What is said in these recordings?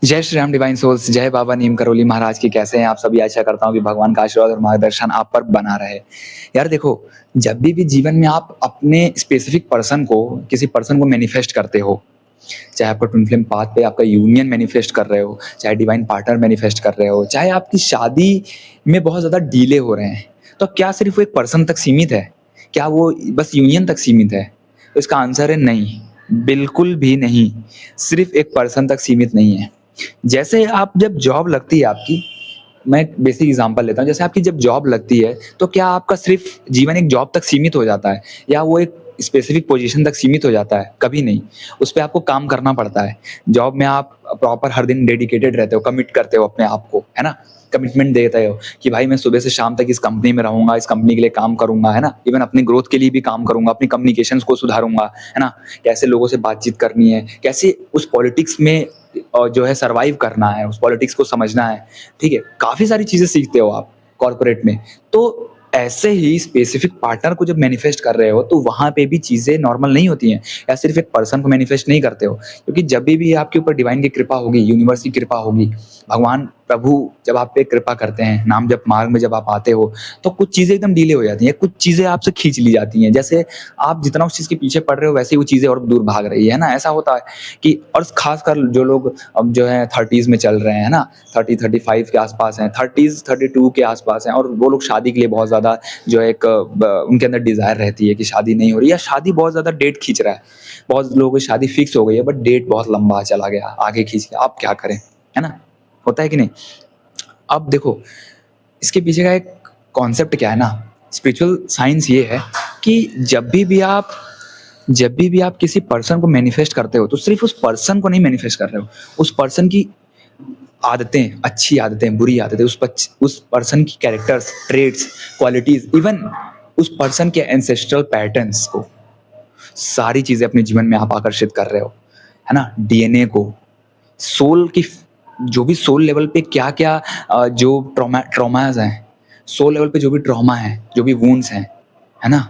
जय Shri Ram divine souls, जय बाबा नीम करोली महाराज की। कैसे हैं आप सभी? आशा करता हूँ कि भगवान का आशीर्वाद और मार्गदर्शन आप पर बना रहे। यार देखो, जब भी जीवन में आप अपने स्पेसिफिक पर्सन को, किसी पर्सन को मैनिफेस्ट करते हो, चाहे आपका ट्विन फ्लेम पाथ पे आपका यूनियन मैनिफेस्ट कर रहे हो, चाहे डिवाइन पार्टनर मैनिफेस्ट कर रहे हो, चाहे आपकी शादी में बहुत ज़्यादा डिले हो रहे हैं, तो क्या सिर्फ वो एक पर्सन तक सीमित है? क्या वो बस यूनियन तक सीमित है? तो इसका आंसर है नहीं, बिल्कुल भी नहीं। सिर्फ एक पर्सन तक सीमित नहीं है। जैसे आप जब जॉब लगती है आपकी, मैं एक बेसिक एग्जांपल लेता हूँ। जैसे आपकी जब जॉब लगती है, तो क्या आपका सिर्फ जीवन एक जॉब तक सीमित हो जाता है, या वो एक स्पेसिफिक पोजीशन तक सीमित हो जाता है? कभी नहीं। उस पे आपको काम करना पड़ता है। जॉब में आप प्रॉपर हर दिन डेडिकेटेड रहते हो, कमिट करते हो अपने आप को, है ना? कमिटमेंट देते हो कि भाई मैं सुबह से शाम तक इस कंपनी में रहूंगा, इस कंपनी के लिए काम करूंगा, है ना? इवन अपनी ग्रोथ के लिए भी काम करूंगा, अपनी कम्युनिकेशंस को सुधारूंगा, है ना? कैसे लोगों से बातचीत करनी है, कैसे उस पॉलिटिक्स में जो है सरवाइव करना है, उस पॉलिटिक्स को समझना है। ठीक है, काफी सारी चीजें सीखते हो आप कॉर्पोरेट में। तो ऐसे ही स्पेसिफिक पार्टनर को जब मैनिफेस्ट कर रहे हो, तो वहां पे भी चीजें नॉर्मल नहीं होती हैं, या सिर्फ एक पर्सन को मैनिफेस्ट नहीं करते हो। क्योंकि जब भी आपके ऊपर डिवाइन की कृपा होगी, यूनिवर्स की कृपा होगी, भगवान प्रभु जब आप पे कृपा करते हैं, नाम जब मार्ग में जब आप आते हो, तो कुछ चीजें एकदम डिले हो जाती हैं, कुछ चीजें आपसे खींच ली जाती हैं। जैसे आप जितना उस चीज के पीछे पड़ रहे हो, वैसे ही वो चीजें और दूर भाग रही है ना। ऐसा होता है कि, और खासकर जो लोग अब जो है 30s में चल रहे हैं ना, 30-35 के आसपास हैं, 30s 32 के आसपास हैं, और वो लोग शादी के लिए बहुत ज़्यादा जो है एक उनके अंदर डिज़ायर रहती है कि शादी नहीं हो रही, या शादी बहुत ज़्यादा डेट खींच रहा है। बहुत लोगों की शादी फिक्स हो गई है, बट डेट बहुत लंबा चला गया, आगे खींच गया। आप क्या करें, है ना? होता है कि नहीं? अब देखो, इसके पीछे का एक कॉन्सेप्ट क्या है ना, स्पिरिचुअल साइंस ये है कि जब भी आप किसी पर्सन को मैनिफेस्ट करते हो, तो सिर्फ उस पर्सन को नहीं मैनिफेस्ट कर रहे हो, उस पर्सन की आदतें, अच्छी आदतें, बुरी आदतें, उस पर्सन की कैरेक्टर्स, ट्रेड्स, क्वालिटीज, इवन उस पर्सन के एंसेस्ट्रल पैटर्न्स को, सारी चीजें अपने जीवन में आप आकर्षित कर रहे हो, है ना? डीएनए को, सोल की, जो भी सोल लेवल पे क्या क्या जो ट्रॉमाज हैं, सोल लेवल पे जो भी ट्रॉमा है, जो भी वुंड्स हैं, है ना?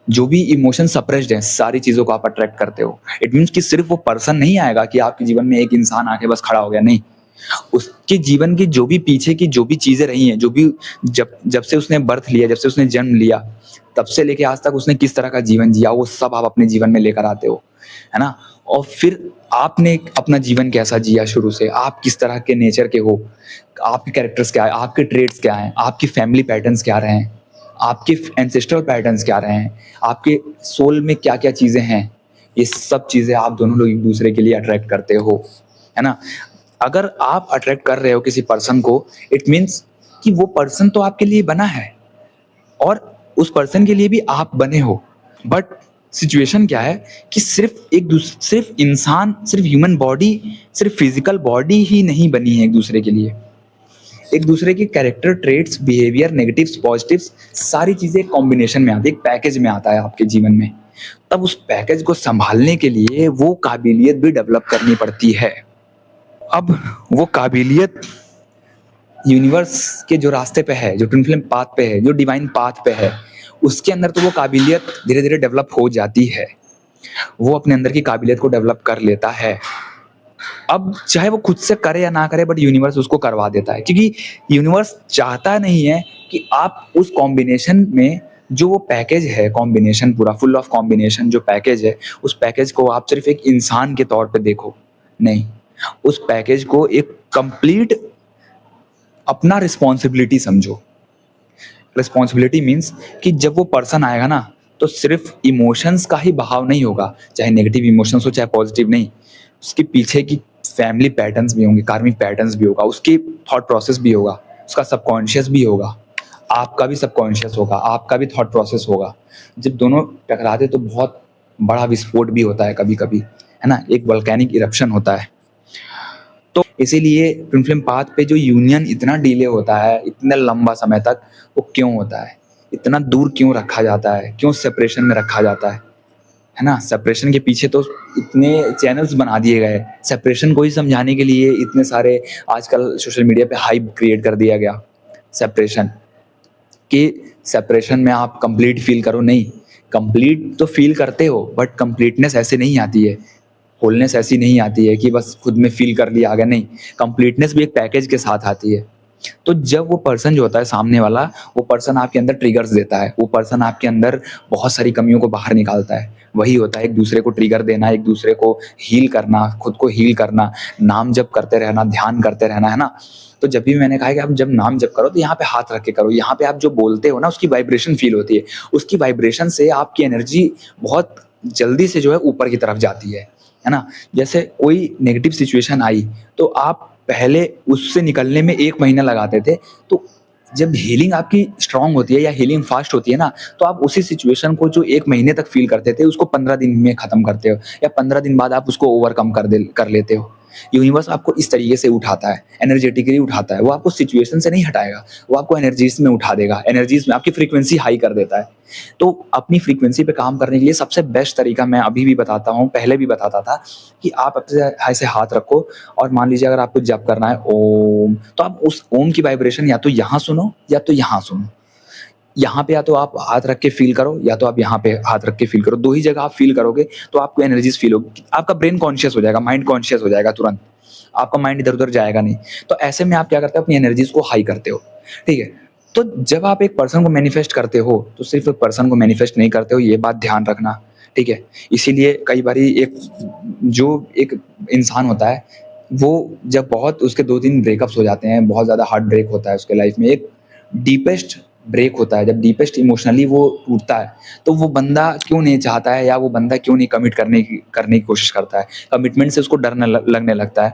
जो भी इमोशन सप्रेस्ड है, सारी चीजों को आप अट्रैक्ट करते हो। इट मीन्स कि सिर्फ वो पर्सन नहीं आएगा कि आपके जीवन में एक इंसान आके बस खड़ा हो गया, नहीं। उसके जीवन की जो भी पीछे की जो भी चीजें रही हैं, जो भी जब जब से उसने बर्थ लिया, जब से उसने जन्म लिया, तब से लेके आज तक उसने किस तरह का जीवन जिया, वो सब आप अपने जीवन में लेकर आते हो, है ना? और फिर आपने अपना जीवन कैसा जिया शुरू से, आप किस तरह के नेचर के हो, आपके कैरेक्टर्स क्या है, आपके ट्रेड्स क्या हैं, आपकी फैमिली पैटर्न्स क्या रहे हैं, आपके एंसेस्ट्रल पैटर्न्स क्या रहे हैं, आपके सोल में क्या क्या चीजें हैं, ये सब चीजें आप दोनों लोग एक दूसरे के लिए अट्रैक्ट करते हो, है ना? अगर आप अट्रैक्ट कर रहे हो किसी पर्सन को, इट मीन्स कि वो पर्सन तो आपके लिए बना है, और उस पर्सन के लिए भी आप बने हो। बट सिचुएशन क्या है कि सिर्फ इंसान, सिर्फ ह्यूमन बॉडी, सिर्फ फिजिकल बॉडी ही नहीं बनी है एक दूसरे के लिए। एक दूसरे के character, traits, behaviour, negatives, positives, सारी चीजें कॉम्बिनेशन में आती है, एक पैकेज में आता है आपके जीवन में। तब उस पैकेज को संभालने के लिए वो काबिलियत भी डेवलप करनी पड़ती है। अब वो काबिलियत यूनिवर्स के जो रास्ते पे है, जो ट्विन फ्लेम पाथ पे है, जो डिवाइन पाथ पे है, उसके अंदर तो वो काबिलियत धीरे धीरे डेवलप हो जाती है। वो अपने अंदर की काबिलियत को डेवलप कर लेता है। अब चाहे वो खुद से करे या ना करे, बट यूनिवर्स उसको करवा देता है, क्योंकि यूनिवर्स चाहता नहीं है कि आप उस कॉम्बिनेशन में, जो वो पैकेज है, कॉम्बिनेशन पूरा फुल ऑफ कॉम्बिनेशन जो पैकेज है, उस पैकेज को आप सिर्फ एक इंसान के तौर पे देखो। नहीं, उस पैकेज को एक कंप्लीट अपना रिस्पॉन्सिबिलिटी समझो। रिस्पॉन्सिबिलिटी मीन्स कि जब वो पर्सन आएगा ना, तो सिर्फ इमोशंस का ही बहाव नहीं होगा, चाहे नेगेटिव इमोशंस हो चाहे पॉजिटिव, नहीं। उसके पीछे की फैमिली पैटर्न्स भी होंगे, कार्मिक पैटर्न्स भी होगा, उसकी थॉट प्रोसेस भी होगा, उसका सबकॉन्शियस भी होगा, आपका भी सबकॉन्शियस होगा, आपका भी थॉट प्रोसेस होगा। जब दोनों टकराते तो बहुत बड़ा विस्फोट भी होता है कभी कभी, है ना? एक वोल्केनिक इरप्शन होता है। तो इसीलिए ट्विन फ्लेम पाथ पे जो यूनियन इतना डिले होता है, इतना लंबा समय तक, वो क्यों होता है? इतना दूर क्यों रखा जाता है? क्यों सेपरेशन में रखा जाता है ना? सेपरेशन के पीछे तो इतने चैनल्स बना दिए गए, सेपरेशन को ही समझाने के लिए इतने सारे आजकल सोशल मीडिया पे हाइप क्रिएट कर दिया गया। सेपरेशन कि सेपरेशन में आप कंप्लीट फील करो, नहीं। कंप्लीट तो फील करते हो, बट कंप्लीटनेस ऐसे नहीं आती है। होलनेस ऐसी नहीं आती है कि बस खुद में फील कर लिया आ गया, नहीं, कंप्लीटनेस भी एक पैकेज के साथ आती है। तो जब वो पर्सन जो होता है सामने वाला, वो पर्सन आपके अंदर ट्रिगर्स देता है, वो पर्सन आपके अंदर बहुत सारी कमियों को बाहर निकालता है। वही होता है एक दूसरे को ट्रिगर देना, एक दूसरे को हील करना, खुद को हील करना, नाम जप करते रहना, ध्यान करते रहना, है ना? तो जब भी मैंने कहा है कि आप जब नाम जप करो तो यहाँ पे हाथ रख के करो, यहाँ पे आप जो बोलते हो ना उसकी वाइब्रेशन फील होती है, उसकी वाइब्रेशन से आपकी एनर्जी बहुत जल्दी से जो है ऊपर की तरफ जाती है ना? जैसे कोई नेगेटिव सिचुएशन आई तो आप पहले उससे निकलने में 1 महीना लगाते थे, तो जब हीलिंग आपकी स्ट्रांग होती है या हीलिंग फास्ट होती है ना, तो आप उसी सिचुएशन को जो 1 महीने तक फील करते थे उसको 15 दिन में खत्म करते हो, या 15 दिन बाद आप उसको ओवरकम कर लेते हो। यूनिवर्स आपको इस तरीके से उठाता है, एनर्जेटिकली उठाता है, वो आपको सिचुएशन से नहीं हटाएगा, वो आपको एनर्जीज में उठा देगा, एनर्जीज में आपकी फ्रीक्वेंसी हाई कर देता है। तो अपनी फ्रीक्वेंसी पे काम करने के लिए सबसे बेस्ट तरीका मैं अभी भी बताता हूँ, पहले भी बताता था, कि आप अपने ऐसे हाथ रखो और मान लीजिए अगर आपको जप करना है ओम, तो आप उस ओम की वाइब्रेशन या तो यहाँ सुनो या तो यहाँ सुनो। यहाँ पे या तो आप हाथ रख के फील करो या तो आप यहाँ पे हाथ रख के फील करो, 2 ही जगह आप फील करोगे तो आपको एनर्जीज फील होगी, आपका ब्रेन कॉन्शियस हो जाएगा, माइंड कॉन्शियस हो जाएगा तुरंत, आपका माइंड इधर-उधर जाएगा नहीं। तो ऐसे में आप क्या करते हो, अपनी एनर्जीज को हाई करते हो, ठीक है? तो जब आप एक पर्सन को मैनिफेस्ट करते हो, तो सिर्फ एक पर्सन को मैनिफेस्ट नहीं करते हो, ये बात ध्यान रखना, ठीक है? इसीलिए कई बारी एक इंसान होता है, वो जब बहुत उसके 2-3 ब्रेकअप्स हो जाते हैं, बहुत ज़्यादा हार्ट ब्रेक होता है उसके लाइफ में, एक डीपेस्ट ब्रेक होता है, जब डीपेस्ट इमोशनली वो टूटता है, तो वो बंदा क्यों नहीं चाहता है या वो बंदा क्यों नहीं कमिट करने की कोशिश करता है? कमिटमेंट से उसको डर लगने लगता है।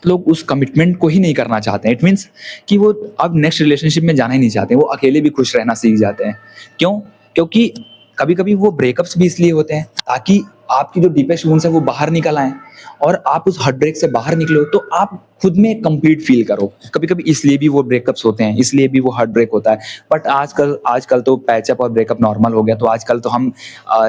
लोग उस कमिटमेंट को ही नहीं करना चाहते हैं। इट मीन्स कि वो अब नेक्स्ट रिलेशनशिप में जाना ही नहीं चाहते, वो अकेले भी खुश रहना सीख जाते हैं। क्यों? क्योंकि कभी-कभी वो ब्रेकअप्स भी इसलिए होते हैं ताकि आपकी जो डीपेस्ट वुंड्स है वो बाहर निकल आएँ और आप उस हार्ट ब्रेक से बाहर निकलो तो आप खुद में कंप्लीट फील करो। कभी-कभी इसलिए भी वो ब्रेकअप्स होते हैं, इसलिए भी वो हार्ट ब्रेक होता है। बट आजकल आजकल तो पैचअप और ब्रेकअप नॉर्मल हो गया, तो आजकल तो हम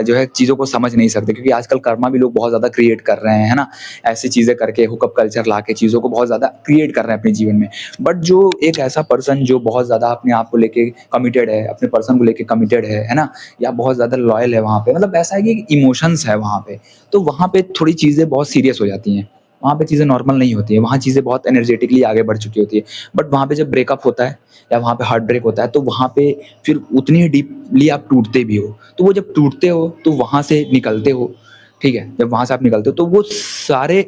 जो है चीज़ों को समझ नहीं सकते, क्योंकि आजकल कर्मा भी लोग बहुत ज़्यादा क्रिएट कर रहे हैं, है ना? ऐसी चीज़ें करके हुकअप कल्चर लाके चीज़ों को बहुत ज़्यादा क्रिएट कर रहे हैं अपने जीवन में। बट जो एक ऐसा पर्सन जो बहुत ज़्यादा अपने आप को लेके कमिटेड है, अपने पर्सन को लेके कमिटेड है ना? या बहुत ज़्यादा लॉयल है वहाँ पे, मतलब ऐसा है कि इमोशंस है वहाँ पे, तो वहाँ पे थोड़ी चीज़ें बहुत सीरियस हो जाती हैं। वहाँ पे चीज़ें नॉर्मल नहीं होती हैं, वहाँ चीज़ें बहुत एनर्जेटिकली आगे बढ़ चुकी होती है। बट वहाँ पे जब ब्रेकअप होता है या वहाँ पे हार्ट ब्रेक होता है, तो वहाँ पे फिर उतनी ही डीपली आप टूटते भी हो। तो वो जब टूटते हो तो वहाँ से निकलते हो, ठीक है? जब वहाँ से आप निकलते हो तो वो सारे,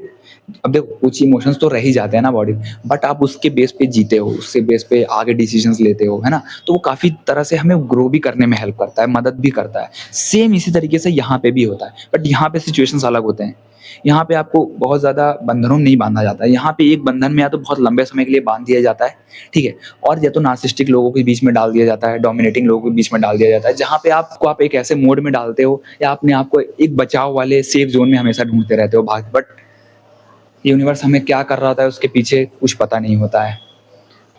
अब देखो कुछ इमोशंस तो रह ही जाते हैं ना बॉडी में, बट आप उसके बेस पे जीते हो, उसके बेस पे आगे डिसीजंस लेते हो, है ना? तो वो काफ़ी तरह से हमें ग्रो भी करने में हेल्प करता है, मदद भी करता है। सेम इसी तरीके से यहाँ पे भी होता है, बट यहाँ पे सिचुएशंस अलग होते हैं। यहाँ पे आपको बहुत ज़्यादा बंधनों में नहीं बाँधा जाता है। यहाँ पे एक बंधन में या तो बहुत लंबे समय के लिए बाँध दिया जाता है, ठीक है? और या तो नार्सिसिस्टिक लोगों के बीच में डाल दिया जाता है, डोमिनेटिंग लोगों के बीच में डाल दिया जाता है, जहाँ पे आप एक ऐसे मोड में डालते हो या अपने आप को एक बचाव वाले सेफ ज़ोन में हमेशा ढूँढते रहते हो बट यूनिवर्स हमें क्या कर रहा होता है उसके पीछे कुछ पता नहीं होता है।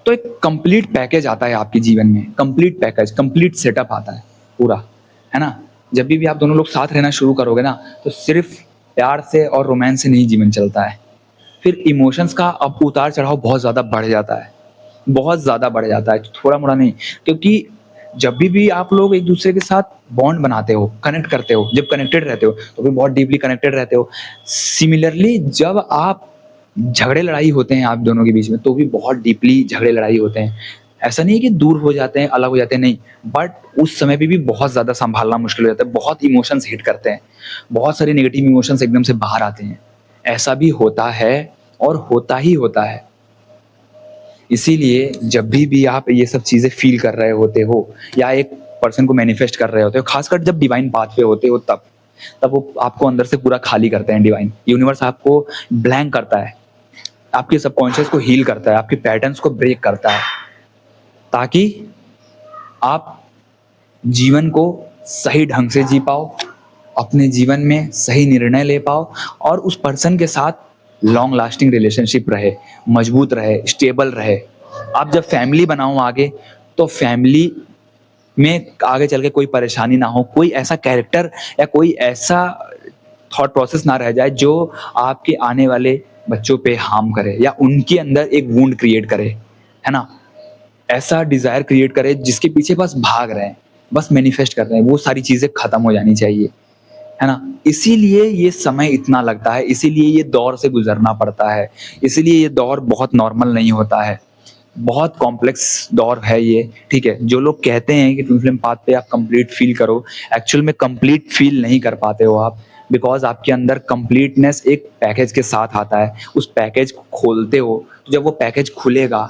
तो एक कंप्लीट पैकेज आता है आपके जीवन में, कंप्लीट पैकेज, कंप्लीट सेटअप आता है पूरा, है ना? जब भी आप दोनों लोग साथ रहना शुरू करोगे ना, तो सिर्फ़ प्यार से और रोमांस से नहीं जीवन चलता है। फिर इमोशंस का अब उतार-चढ़ाव बहुत ज़्यादा बढ़ जाता है, बहुत ज़्यादा बढ़ जाता है, थोड़ा-मोड़ा नहीं। क्योंकि जब भी आप लोग एक-दूसरे के साथ बॉन्ड बनाते हो, कनेक्ट करते हो, जब कनेक्टेड रहते हो, तो भी बहुत डीपली कनेक्टेड रहते हो। सिमिलरली जब आप झगड़े-लड़ाई होते हैं आप दोनों के बीच में, तो भी बहुत डीपली झगड़े-लड़ाई होते हैं। ऐसा नहीं है कि दूर हो जाते हैं, अलग हो जाते हैं, नहीं। बट उस समय पे भी बहुत ज़्यादा सँभालना मुश्किल हो जाता है, बहुत इमोशंस हिट करते हैं, बहुत सारे नेगेटिव इमोशंस एकदम से बाहर आते हैं। ऐसा भी होता है और होता ही होता है। इसीलिए जब भी आप ये सब चीज़ें फ़ील कर रहे होते हो या एक पर्सन को मैनिफेस्ट कर रहे होते हो, ख़ासकर जब डिवाइन पाथ पे होते हो तब वो आपको अंदर से पूरा खाली करते हैं डिवाइन। यूनिवर्स आपको ब्लैंक करता है, आपके सबकॉन्शियस को हील करता है, आपके पैटर्न्स को ब्रेक करता है, ताकि आप जीवन को सही ढंग से जी पाओ, अपने जीवन में सही निर्णय ले पाओ और उस पर्सन के साथ लॉन्ग लास्टिंग रिलेशनशिप रहे, मजबूत रहे, स्टेबल रहे। आप जब फैमिली बनाओ आगे, तो फैमिली में आगे चल के कोई परेशानी ना हो, कोई ऐसा कैरेक्टर या कोई ऐसा थॉट प्रोसेस ना रह जाए जो आपके आने वाले बच्चों पे हार्म करे या उनके अंदर एक वुंड क्रिएट करे, है ना? ऐसा डिज़ायर क्रिएट करे जिसके पीछे बस भाग रहे हैं, बस मैनिफेस्ट कर रहे हैं, वो सारी चीज़ें खत्म हो जानी चाहिए, है ना? इसीलिए ये समय इतना लगता है, इसीलिए ये दौर से गुज़रना पड़ता है, इसीलिए ये दौर बहुत नॉर्मल नहीं होता है। बहुत कॉम्प्लेक्स दौर है ये, ठीक है? जो लोग कहते हैं कि ट्विन फ्लेम पाथ पे आप कंप्लीट फ़ील करो, एक्चुअल में कंप्लीट फ़ील नहीं कर पाते हो आप, बिकॉज़ आपके अंदर कंप्लीटनेस एक पैकेज के साथ आता है। उस पैकेज को खोलते हो, तो जब वो पैकेज खुलेगा,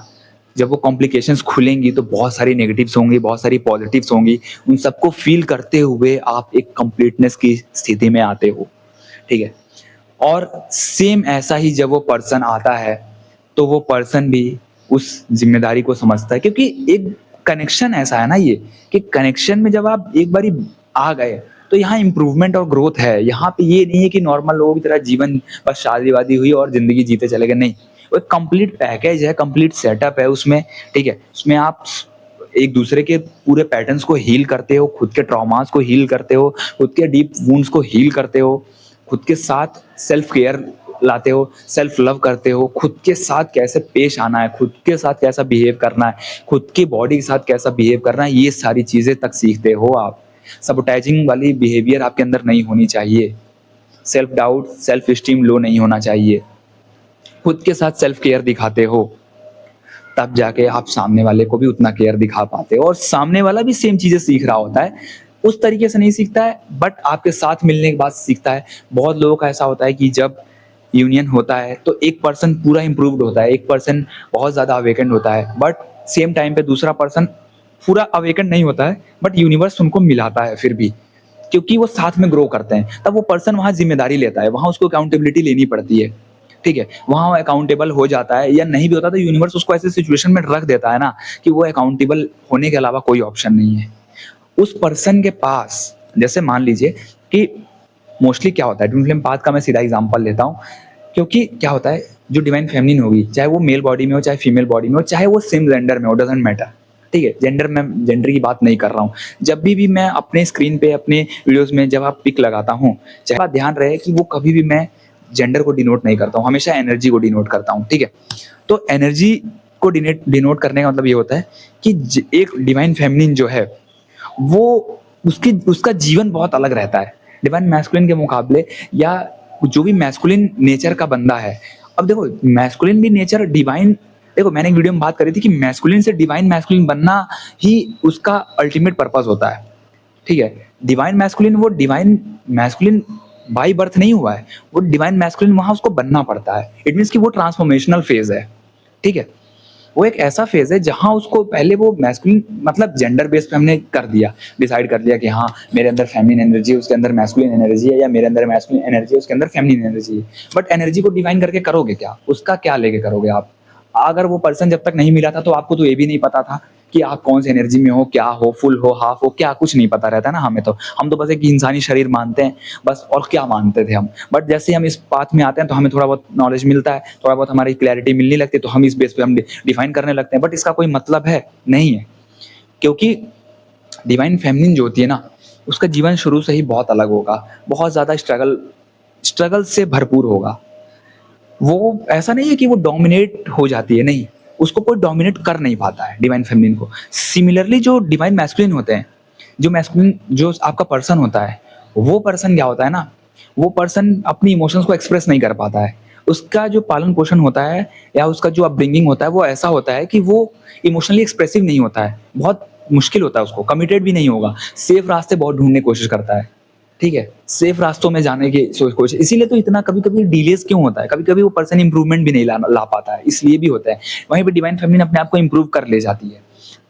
जब वो कॉम्प्लिकेशंस खुलेंगी तो बहुत सारी नेगेटिव्स होंगी, बहुत सारी पॉजिटिव्स होंगी। उन सबको फ़ील करते हुए आप एक कंप्लीटनेस की स्थिति में आते हो, ठीक है? और सेम ऐसा ही जब वो पर्सन आता है, तो वो पर्सन भी उस ज़िम्मेदारी को समझता है, क्योंकि एक कनेक्शन ऐसा है ना ये, कि कनेक्शन में जब आप एक बारी आ गए, तो यहाँ इम्प्रूवमेंट और ग्रोथ है। यहाँ पे ये नहीं है कि नॉर्मल लोगों की तरह जीवन बस शादी-वादी हुई और ज़िंदगी जीते चले गए, नहीं। वो एक कंप्लीट पैकेज है, कंप्लीट सेटअप है उसमें, ठीक है? उसमें आप एक दूसरे के पूरे पैटर्न्स को हील करते हो, खुद के ट्रॉमास को हील करते हो, खुद के डीप वुंड्स को हील करते हो, खुद के साथ सेल्फ केयर लाते हो, सेल्फ लव करते हो, खुद के साथ कैसे पेश आना है, खुद के साथ कैसा बिहेव करना है, खुद की बॉडी के साथ कैसा बिहेव करना है, ये सारी चीज़ें तक सीखते हो आप। सबोटाइजिंग वाली बिहेवियर आपके अंदर नहीं होनी चाहिए। सेल्फ डाउट, सेल्फ एस्टीम लो नहीं होना चाहिए। खुद के साथ सेल्फ केयर दिखाते हो, तब जाके आप सामने वाले को भी उतना केयर दिखा पाते हो, और सामने वाला भी सेम चीज़ें सीख रहा होता है। उस तरीके से नहीं सीखता है, बट आपके साथ मिलने के बाद सीखता है। बहुत लोगों का ऐसा होता है कि जब यूनियन होता है तो एक पर्सन पूरा इम्प्रूव्ड होता है, एक पर्सन बहुत ज़्यादा अवेकेंड होता है, बट सेम टाइम पे दूसरा पर्सन पूरा अवेकेंड नहीं होता है, बट यूनिवर्स उनको मिलाता है फिर भी, क्योंकि वो साथ में ग्रो करते हैं। तब वो पर्सन वहाँ ज़िम्मेदारी लेता है, वहाँ उसको अकाउंटेबिलिटी लेनी पड़ती है, ठीक है? वहाँ वो अकाउंटेबल हो जाता है, या नहीं भी होता तो यूनिवर्स उसको ऐसे सिचुएशन में रख देता है ना, कि वो अकाउंटेबल होने के अलावा कोई ऑप्शन नहीं है। उस पर्सन के पास, जैसे मान लीजिए कि मोस्टली क्या होता है, ट्विन फ्लेम पाथ का मैं सीधा एग्जांपल लेता हूँ, क्योंकि क्या होता है, जो डिवाइन फेमिनिन होगी, चाहे वो मेल बॉडी में हो, चाहे फीमेल बॉडी में हो, चाहे वो सेम जेंडर में हो, डजंट मैटर, ठीक है? जेंडर, मैं जेंडर की बात नहीं कर रहा हूँ। जब भी मैं अपने स्क्रीन पे, अपने वीडियोज़ में जब आप पिक लगाता हूँ, चाहे बात ध्यान रहे कि वो कभी भी मैं जेंडर को डिनोट नहीं करता हूँ, हमेशा एनर्जी को डिनोट करता हूँ, ठीक है? तो एनर्जी को डिनोट करने का मतलब ये होता है कि एक डिवाइन फेमिनिन जो है, वो उसका जीवन बहुत अलग रहता है डिवाइन मैस्कुलिन के मुकाबले, या जो भी मैस्कुलिन नेचर का बंदा है। अब देखो, मैस्कुलिन भी नेचर डिवाइन, देखो मैंने एक वीडियो में बात करी थी कि मैस्कुलिन से डिवाइन मैस्कुलिन बनना ही उसका अल्टीमेट पर्पस होता है, ठीक है? डिवाइन मैस्कुलिन, वो डिवाइन मैस्कुलिन बाय बर्थ नहीं हुआ है, वो डिवाइन मैस्कुलिन वहाँ उसको बनना पड़ता है। इट मीन्स कि वो ट्रांसफॉर्मेशनल फेज है, ठीक है? वो एक ऐसा फेज है जहाँ उसको पहले वो मैस्कुलिन, मतलब जेंडर बेस पे हमने कर दिया, डिसाइड कर लिया कि हाँ मेरे अंदर फेमिनिन एनर्जी है, उसके अंदर मैस्कुलिन एनर्जी है, या मेरे अंदर मैस्कुलिन एनर्जी है, उसके अंदर फेमिनिन एनर्जी है। बट एनर्जी को डिवाइन करके करोगे क्या? उसका क्या लेके करोगे आप? अगर वो पर्सन जब तक नहीं मिला था तो आपको तो ये भी नहीं पता था कि आप कौन सी एनर्जी में हो, क्या हो, फुल हो, हाफ हो, क्या कुछ नहीं पता रहता है ना हमें तो। हम तो बस एक इंसानी शरीर मानते हैं बस, और क्या मानते थे हम। बट जैसे ही हम इस पाथ में आते हैं तो हमें थोड़ा बहुत नॉलेज मिलता है, थोड़ा बहुत हमारी क्लैरिटी मिलने लगती है, तो हम इस बेस पे हम डिफाइन करने लगते हैं। बट इसका कोई मतलब है नहीं है, क्योंकि डिवाइन फेमिनिन जो होती है ना, उसका जीवन शुरू से ही बहुत अलग होगा, बहुत ज़्यादा स्ट्रगल से भरपूर होगा। वो ऐसा नहीं है कि वो डोमिनेट हो जाती है, नहीं, उसको कोई डोमिनेट कर नहीं पाता है डिवाइन फेमिनिन को। सिमिलरली जो डिवाइन मैस्कुलिन होते हैं, जो मैस्कुलिन जो आपका पर्सन होता है, वो पर्सन क्या होता है ना, वो पर्सन अपनी इमोशंस को एक्सप्रेस नहीं कर पाता है। उसका जो पालन पोषण होता है, या उसका जो अपब्रिंगिंग होता है, वो ऐसा होता है कि वो इमोशनली एक्सप्रेसिव नहीं होता है, बहुत मुश्किल होता है उसको, कमिटेड भी नहीं होगा, सेफ रास्ते बहुत ढूंढने की कोशिश करता है, ठीक है? सेफ रास्तों में जाने की कोशिश, इसीलिए तो इतना कभी-कभी डिलेस क्यों होता है, कभी-कभी वो पर्सन इंप्रूवमेंट भी नहीं ला पाता है, इसलिए भी होता है। वहीं पे डिवाइन फेमिनिन अपने आप को इंप्रूव कर ले जाती है।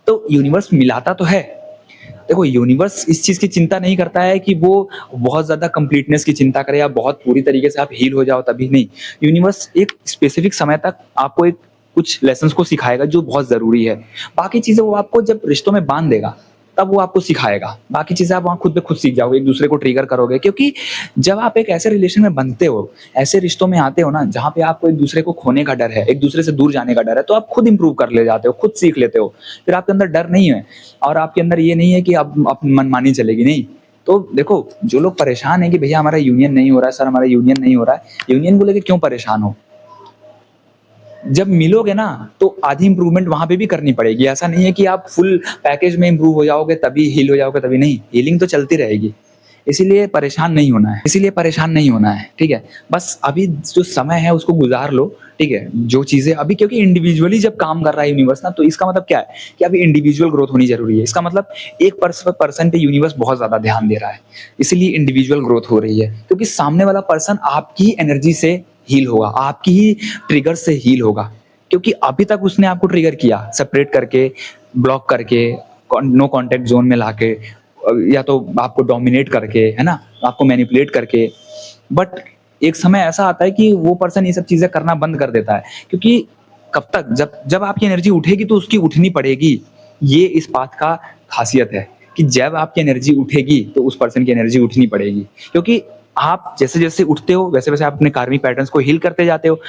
तो यूनिवर्स मिलाता तो है। देखो, यूनिवर्स इस चीज़ की चिंता नहीं करता है कि वो बहुत ज़्यादा कंप्लीटनेस की चिंता करे, या बहुत पूरी तरीके से आप हील हो जाओ तभी, नहीं। यूनिवर्स एक स्पेसिफिक समय तक आपको एक कुछ लेसन्स को सिखाएगा जो बहुत ज़रूरी है। बाकी चीज़ें वो आपको जब रिश्तों में बाँध देगा, तब वो आपको सिखाएगा। बाकी चीज़ें आप वहाँ खुद ब खुद सीख जाओगे, एक दूसरे को ट्रिगर करोगे, क्योंकि जब आप एक ऐसे रिलेशन में बनते हो, ऐसे रिश्तों में आते हो ना, जहाँ पे आपको एक दूसरे को खोने का डर है, एक दूसरे से दूर जाने का डर है, तो आप खुद इंप्रूव कर ले जाते हो, खुद सीख लेते हो। फिर आपके अंदर डर नहीं है, और आपके अंदर ये नहीं है कि अब मनमानी चलेगी, नहीं। तो देखो, जो लोग परेशान हैं कि भैया हमारा यूनियन नहीं हो रहा है, सर हमारा यूनियन नहीं हो रहा है, यूनियन को लेके क्यों परेशान हो? जब मिलोगे ना, तो आधी इंप्रूवमेंट वहां पे भी करनी पड़ेगी। ऐसा नहीं है कि आप फुल पैकेज में इंप्रूव हो जाओगे तभी हील हो जाओगे, तभी नहीं, हीलिंग तो चलती रहेगी। इसीलिए परेशान नहीं होना है, इसीलिए परेशान नहीं होना है, ठीक है? बस अभी जो समय है उसको गुज़ार लो, ठीक है? जो चीज़ें अभी क्योंकि इंडिविजुअली जब काम कर रहा है यूनिवर्स ना, तो इसका मतलब क्या है कि अभी इंडिविजुअल ग्रोथ होनी ज़रूरी है। इसका मतलब एक पर्सन पे यूनिवर्स बहुत ज़्यादा ध्यान दे रहा है, इसीलिए इंडिविजुअल ग्रोथ हो रही है। क्योंकि सामने वाला पर्सन आपकी एनर्जी से हील होगा, आपकी ही ट्रिगर से हील होगा। क्योंकि अभी तक उसने आपको ट्रिगर किया, सेपरेट करके, ब्लॉक करके, नो कॉन्टैक्ट ज़ोन में लाके या तो आपको डोमिनेट करके, है ना? आपको मैनिपुलेट करके। बट एक समय ऐसा आता है कि वो पर्सन ये सब चीज़ें करना बंद कर देता है। क्योंकि कब तक जब जब आपकी एनर्जी उठेगी तो उसकी उठनी पड़ेगी। ये इस बात का ख़ासियत है कि जब आपकी एनर्जी उठेगी तो उस पर्सन की एनर्जी उठनी पड़ेगी। क्योंकि आप जैसे-जैसे उठते हो वैसे-वैसे आप अपने कार्मिक पैटर्न्स को हील करते जाते हो।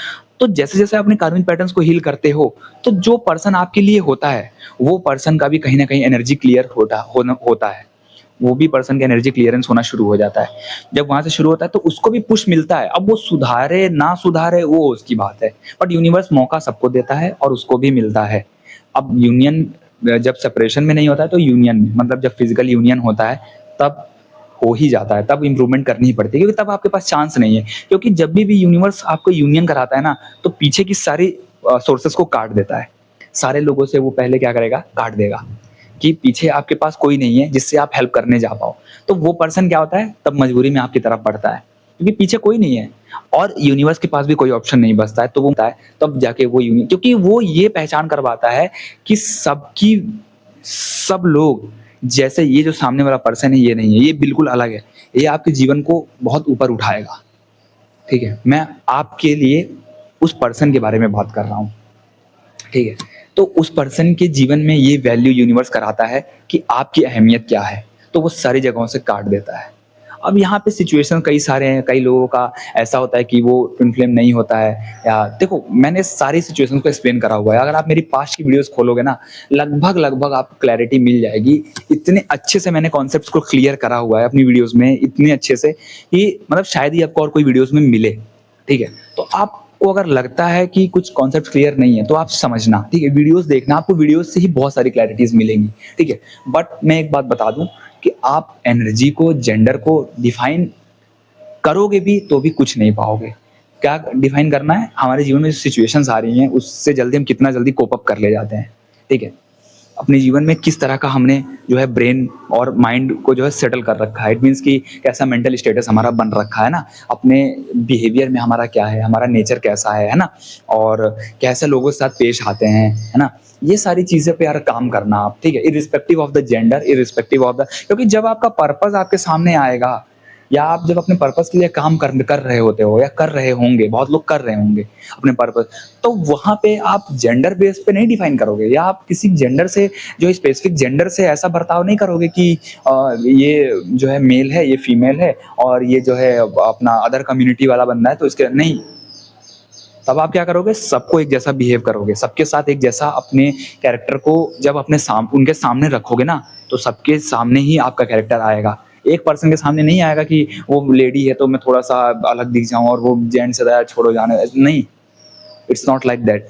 तो जैसे-जैसे आप अपने कार्मिक पैटर्न्स को हील करते हो, तो जो पर्सन आपके लिए होता है, वो पर्सन का भी कहीं न कहीं एनर्जी क्लियर होता है। वो भी पर्सन का एनर्जी क्लियरेंस होना शुरू हो जाता है। जब वहाँ से शुरू होता है तो उसको भी पुश मिलता है। अब वो सुधारे, ना सुधारे वो उसकी बात है। बट यूनिवर्स मौका सबको देता है और उसको भी मिलता है। अब यूनियन जब सेपरेशन में नहीं होता है तो यूनियन में, मतलब जब फिज़िकल यूनियन होता है तब हो ही जाता है, तब इम्प्रूवमेंट करनी ही पड़ती है क्योंकि तब आपके पास चांस नहीं है। क्योंकि जब भी यूनिवर्स आपको यूनियन कराता है ना, तो पीछे की सारी सोर्सेज़ को काट देता है। सारे लोगों से वो पहले क्या करेगा? काट देगा। कि पीछे आपके पास कोई नहीं है जिससे आप हेल्प करने जा पाओ। तो वो पर्सन क्या होता है, तब मजबूरी में आपकी तरफ बढ़ता है क्योंकि पीछे कोई नहीं है और यूनिवर्स के पास भी कोई ऑप्शन नहीं बचता है। तो वो होता है तब जाके वो यूनियन, क्योंकि वो ये पहचान करवाता है कि सब लोग, जैसे ये जो सामने वाला पर्सन है ये नहीं है, ये बिल्कुल अलग है। ये आपके जीवन को बहुत ऊपर उठाएगा। ठीक है? मैं आपके लिए उस पर्सन के बारे में बात कर रहा हूँ। ठीक है? तो उस पर्सन के जीवन में ये वैल्यू यूनिवर्स कराता है कि आपकी अहमियत क्या है, तो वो सारी जगहों से काट देता है। अब यहाँ पे सिचुएशन कई सारे हैं, कई लोगों का ऐसा होता है कि वो ट्विन फ्लेम नहीं होता है, या देखो मैंने सारी सिचुएशन को एक्सप्लेन करा हुआ है। अगर आप मेरी पास्ट की वीडियोस खोलोगे ना, लगभग आपको क्लैरिटी मिल जाएगी। इतने अच्छे से मैंने कॉन्सेप्ट्स को क्लियर करा हुआ है अपनी वीडियोस में, इतने अच्छे से कि मतलब शायद ही आपको और कोई वीडियोस में मिले। ठीक है? तो आपको अगर लगता है कि कुछ कॉन्सेप्ट क्लियर नहीं है तो आप समझना, ठीक है? वीडियोस देखना, आपको वीडियोस से ही बहुत सारी क्लैरिटीज मिलेंगी। ठीक है? बट मैं एक बात बता दूं कि आप एनर्जी को, जेंडर को डिफाइन करोगे भी तो भी कुछ नहीं पाओगे। क्या डिफाइन करना है? हमारे जीवन में जो सिचुएशंस आ रही हैं उससे जल्दी हम कितना जल्दी कोप अप कर ले जाते हैं। ठीक है? अपने जीवन में किस तरह का हमने जो है ब्रेन और माइंड को जो है सेटल कर रखा है। इट मीन्स कि कैसा मेंटल स्टेटस हमारा बन रखा है ना, अपने बिहेवियर में हमारा क्या है, हमारा नेचर कैसा है ना, और कैसे लोगों के साथ पेश आते हैं, है ना? ये सारी चीज़ें पे यार काम करना आप, ठीक है? Irrespective of the gender, irrespective of the, क्योंकि जब आपका पर्पस आपके सामने आएगा या आप जब अपने पर्पस के लिए काम कर रहे होते हो या कर रहे होंगे, बहुत लोग कर रहे होंगे अपने पर्पस, तो वहाँ पे आप जेंडर बेस पे नहीं डिफाइन करोगे, या आप किसी जेंडर से, जो स्पेसिफिक जेंडर से ऐसा बर्ताव नहीं करोगे कि ये जो है मेल है, ये फीमेल है, और ये जो है अपना अदर कम्युनिटी वाला बंदा है तो इसके नहीं। तब आप क्या करोगे? सबको एक जैसा बिहेव करोगे, सबके साथ एक जैसा अपने कैरेक्टर को जब उनके सामने रखोगे ना, तो सबके सामने ही आपका कैरेक्टर आएगा। एक पर्सन के सामने नहीं आएगा कि वो लेडी है तो मैं थोड़ा सा अलग दिख जाऊं और वो जेंट्स है छोड़ो जाने, नहीं। It's not like that.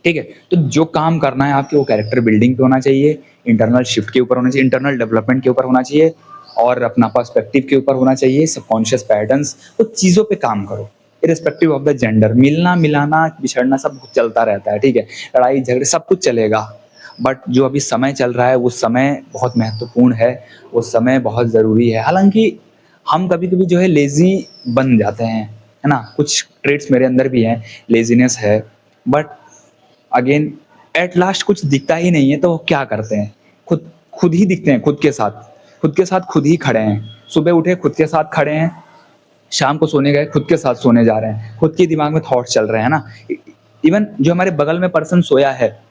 ठीक है? तो जो काम करना है आपके, वो कैरेक्टर बिल्डिंग पे होना चाहिए, इंटरनल शिफ्ट के ऊपर होना चाहिए, इंटरनल डेवलपमेंट के ऊपर होना चाहिए, और अपना पर्सपेक्टिव के ऊपर होना चाहिए, सबकॉन्शियस पैटर्न्स, कुछ चीज़ों पे काम करो इरिस्पेक्टिव ऑफ द जेंडर। मिलना मिलाना बिछड़ना सब चलता रहता है, ठीक है? लड़ाई झगड़े सब कुछ चलेगा, बट जो अभी समय चल रहा है वो समय बहुत महत्वपूर्ण है, वो समय बहुत ज़रूरी है। हालांकि हम कभी कभी जो है लेज़ी बन जाते हैं, है ना? कुछ ट्रेड्स मेरे अंदर भी हैं, लेजीनेस है, बट अगेन एट लास्ट कुछ दिखता ही नहीं है तो क्या करते हैं? खुद खुद ही दिखते हैं, खुद के साथ खुद ही खड़े हैं। सुबह उठे खुद के साथ खड़े हैं, शाम को सोने गए खुद के साथ सोने जा रहे हैं, खुद के दिमाग में थॉट्स चल रहे हैं ना। इवन जो हमारे बगल में पर्सन सोया है,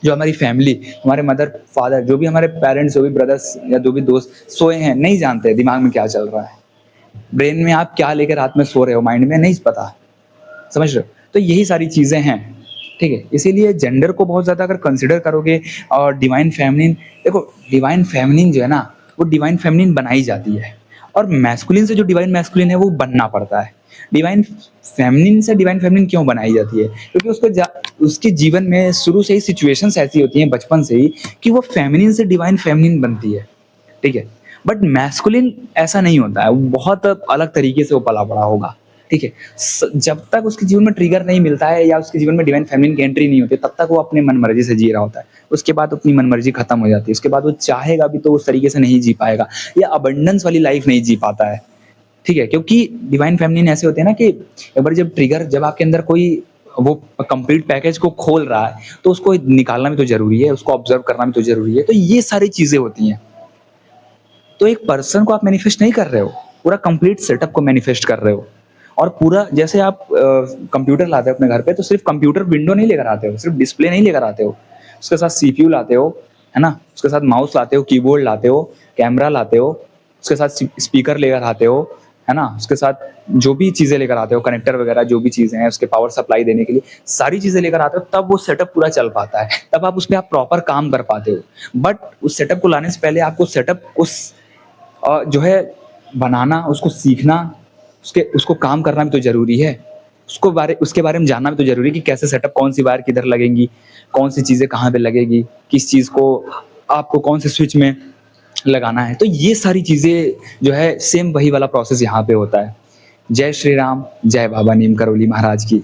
जो हमारी फैमिली, हमारे मदर फादर, जो भी हमारे पेरेंट्स, जो भी ब्रदर्स या जो भी दोस्त सोए हैं, नहीं जानते दिमाग में क्या चल रहा है, ब्रेन में आप क्या लेकर रात में सो रहे हो, माइंड में नहीं पता। समझ रहे हो? तो यही सारी चीज़ें हैं। ठीक है? इसीलिए जेंडर को बहुत ज़्यादा अगर कंसिडर करोगे, और डिवाइन फेमिनिन, देखो डिवाइन फेमिनिन जो है ना, वो डिवाइन फेमिनिन बनाई जाती है, और मैस्कुलिन से जो डिवाइन मैस्कुलिन है वो बनना पड़ता है। डिवाइन फेमिनिन से डिवाइन फेमिनिन क्यों बनाई जाती है? क्योंकि उसके जीवन में शुरू से ही सिचुएशंस ऐसी होती हैं, बचपन से ही, कि वो फेमिनिन से डिवाइन फेमिनिन बनती है। ठीक है? बट मैस्कुलिन ऐसा नहीं होता है, वो बहुत अलग तरीके से वो पला बड़ा होगा, ठीक है। जब तक उसके जीवन में ट्रिगर नहीं मिलता है या उसके जीवन में डिवाइन फेमिनिन की एंट्री नहीं होती, तब तक वो अपनी मन मर्जी से जी रहा होता है। उसके बाद अपनी मन मर्जी खत्म हो जाती है, उसके बाद वो चाहेगा भी तो उस तरीके से नहीं जी पाएगा, या अबंडेंस वाली लाइफ नहीं जी पाता है, ठीक है। क्योंकि डिवाइन फेमिनिन ऐसे होते हैं ना कि एक बार जब ट्रिगर, जब आपके अंदर कोई वो कंप्लीट पैकेज को खोल रहा है, तो उसको निकालना भी तो जरूरी है, उसको ऑब्जर्व करना भी तो जरूरी है। तो ये सारी चीजें होती हैं। तो एक पर्सन को आप मैनिफेस्ट नहीं कर रहे हो, पूरा कंप्लीट सेटअप को मैनिफेस्ट कर रहे हो। और पूरा, जैसे आप कंप्यूटर लाते हो अपने घर पे, तो सिर्फ कंप्यूटर विंडो नहीं लेकर आते हो, सिर्फ डिस्प्ले नहीं लेकर आते हो, उसके साथ सीपीयू लाते हो, है ना, उसके साथ माउस लाते हो, कीबोर्ड लाते हो, कैमरा लाते हो, उसके साथ स्पीकर लेकर आते हो, है ना, उसके साथ जो भी चीजें लेकर आते हो, कनेक्टर वगैरह जो भी चीजें हैं उसके पावर सप्लाई देने के लिए, सारी चीजें लेकर आते हो, तब वो सेटअप पूरा चल पाता है, तब आप उस पर आप प्रॉपर काम कर पाते हो। बट उस सेटअप को लाने से पहले आपको सेटअप उस जो है बनाना, उसको सीखना, उसके उसको काम करना भी तो ज़रूरी है। उसके बारे में जानना भी तो ज़रूरी है कि कैसे सेटअप, कौन सी वायर किधर लगेंगी, कौन सी चीज़ें कहाँ पे लगेगी, किस चीज़ को आपको कौन से स्विच में लगाना है। तो ये सारी चीज़ें जो है सेम वही वाला प्रोसेस यहाँ पे होता है। जय श्री राम, जय बाबा नीम करोली महाराज की।